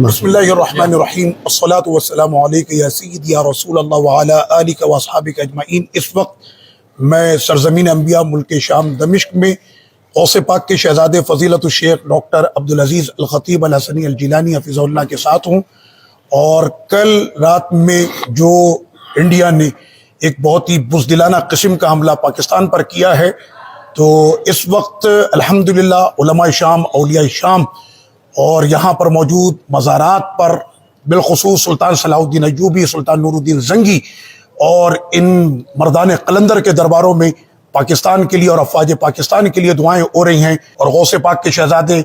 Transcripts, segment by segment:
بسم اللہ الرحمن الرحیم، الصلاۃ والسلام علیک یا سیدی یا رسول اللہ وعلی آلک و اصحابک اجمعین۔ اس وقت میں سرزمین انبیاء ملک شام دمشق میں غوث پاک کے شہزادے فضیلت الشیخ ڈاکٹر عبدالعزیز الخطیب الحسنی الجیلانی حفظہ اللہ کے ساتھ ہوں، اور کل رات میں جو انڈیا نے ایک بہت ہی بزدلانہ قسم کا حملہ پاکستان پر کیا ہے، تو اس وقت الحمدللہ علماء شام، اولیاء شام اور یہاں پر موجود مزارات پر بالخصوص سلطان صلاح الدین ایوبی، سلطان نور الدین زنگی اور ان مردان قلندر کے درباروں میں پاکستان کے لیے اور افواج پاکستان کے لیے دعائیں ہو رہی ہیں، اور غوث پاک کے شہزادے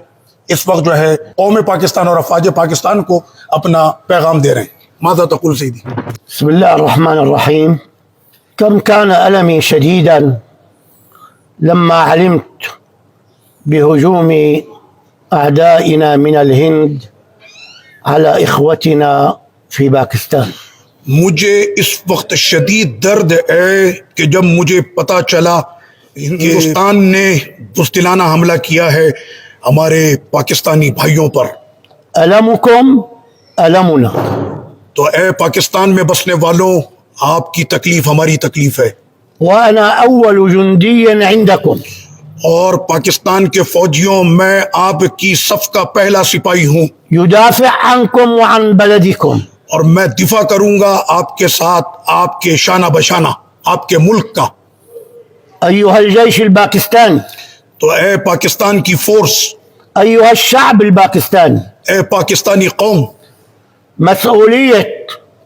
اس وقت جو ہے قوم پاکستان اور افواج پاکستان کو اپنا پیغام دے رہے ہیں۔ ماذا تقول سیدی؟ بسم الله الرحمن الرحيم. كم كان ألمي شديدا لما علمت بهجوم أعدائنا من الهند على إخوتنا في باكستان. مجھے اس وقت شدید درد ہے کہ جب مجھے پتا چلا کہ ہندوستان نے بزدلانہ حملہ کیا ہے ہمارے پاکستانی بھائیوں پر، ألمكم ألمنا، تو اے پاکستان میں بسنے والوں، آپ کی تکلیف ہماری تکلیف ہے، وأنا أول جندي عندكم، اور پاکستان کے فوجیوں میں آپ کی صف کا پہلا سپاہی ہوں، يدافع عنكم وعن بلدكم. اور میں دفاع کروں گا آپ کے ساتھ، آپ کے شانہ بشانہ، آپ کے ملک کا۔ أيها الجيش الباكستاني، تو اے پاکستان کی فورس، أيها الشعب الباكستاني، اے پاکستانی قوم، مسؤولية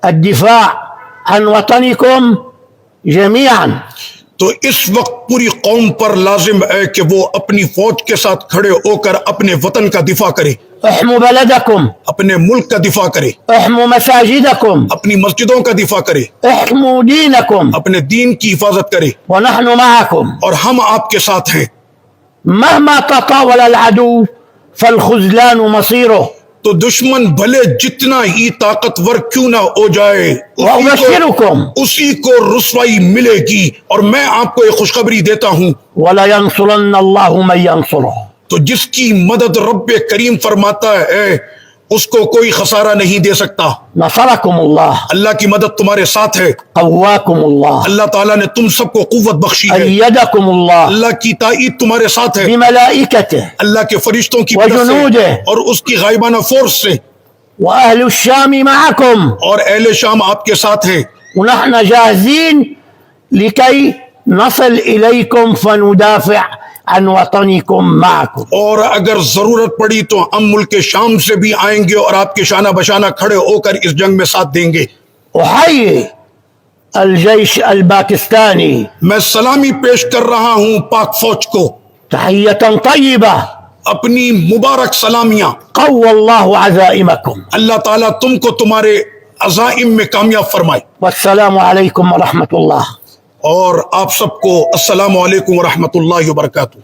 الدفاع عن وطنكم جميعا. تو اس وقت پوری قوم پر لازم ہے کہ وہ اپنی فوج کے ساتھ کھڑے ہو کر اپنے وطن کا دفاع کرے، احموا بلدكم، اپنے ملک کا دفاع کرے، احموا مساجدكم، اپنی مسجدوں کا دفاع کرے، احموا دينكم، اپنے دین کی حفاظت کرے، ونحن معكم. اور ہم آپ کے ساتھ ہیں۔ مهما تطاول العدو فالخذلان مصيره. تو دشمن بھلے جتنا ہی طاقتور کیوں نہ ہو جائے، وأبشركم اسی کو رسوائی ملے گی، اور میں آپ کو ایک خوشخبری دیتا ہوں، ولينصرن الله من ينصره. تو جس کی مدد رب کریم فرماتا ہے اس کو کوئی خسارہ نہیں دے سکتا۔ نصركم الله، اللہ کی مدد تمہارے ساتھ ہے، قواكم الله، اللہ تعالیٰ نے تم سب کو قوت بخشی ہے، أيدكم الله اللہ کی تائید تمہارے ساتھ ہے، بملائكته اللہ کے فرشتوں کی مدد سے وجنوده اور اس کی غائبانہ فورس سے، وأهل الشام معكم، اور اہل شام آپ کے ساتھ ہیں، ونحن جاهزين لكي نصل إليكم فندافع عن وطنكم معكم. اور اگر ضرورت پڑی تو ہم ملک شام سے بھی آئیں گے اور آپ کے شانہ بشانہ کھڑے ہو کر اس جنگ میں ساتھ دیں گے۔ أحيي الجيش الباكستاني میں سلامی پیش کر رہا ہوں پاک فوج کو، تحية طيبة، اپنی مبارک سلامیاں۔ قوى الله عزائمكم، اللہ تعالیٰ تم کو تمہارے عزائم میں کامیاب فرمائے، والسلام عليكم ورحمة الله. اور آپ سب کو السلام علیکم ورحمۃ اللہ وبرکاتہ۔